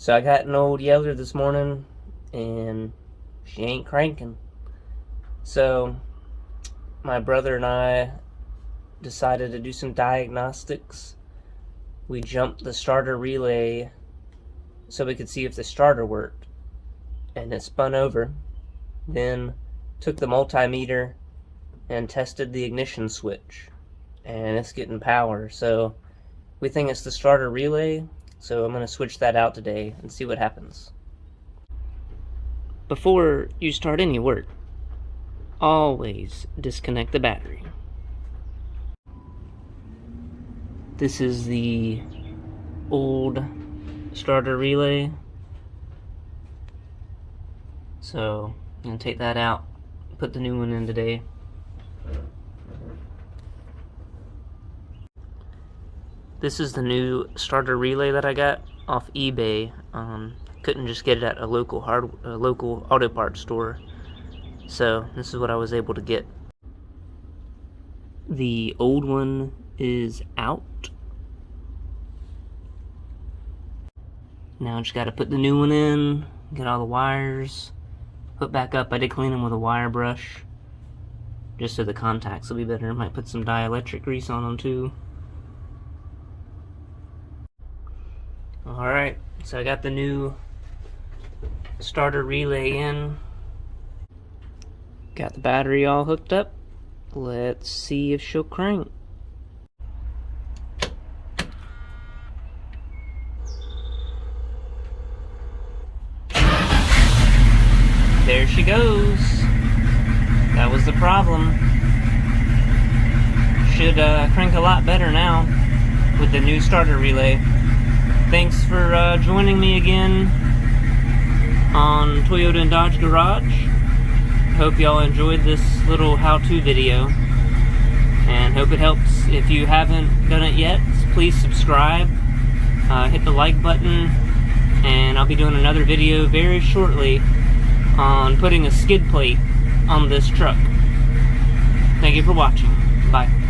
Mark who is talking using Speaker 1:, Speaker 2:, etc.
Speaker 1: So I got an Ole Yeller this morning, and she ain't cranking. So my brother and I decided to do some diagnostics. We jumped the starter relay so we could see if the starter worked, and it spun over. Then took the multimeter and tested the ignition switch, and it's getting power. So we think it's the starter relay, so I'm going to switch that out today and see what happens. Before you start any work, always disconnect the battery. This is the old starter relay, so I'm going to take that out, put the new one in today. This is the new starter relay that I got off eBay. Couldn't just get it at a local auto parts store, so this is what I was able to get. The old one is out. Now I just got to put the new one in, get all the wires put back up. I did clean them with a wire brush, just so the contacts will be better. I might put some dielectric grease on them too. Alright, so I got the new starter relay in. Got the battery all hooked up. Let's see if she'll crank. There she goes. That was the problem. Should crank a lot better now with the new starter relay. Thanks for joining me again on Toyota and Dodge Garage. Hope y'all enjoyed this little how-to video, and hope it helps. If you haven't done it yet, please subscribe, hit the like button, and I'll be doing another video very shortly on putting a skid plate on this truck. Thank you for watching. Bye.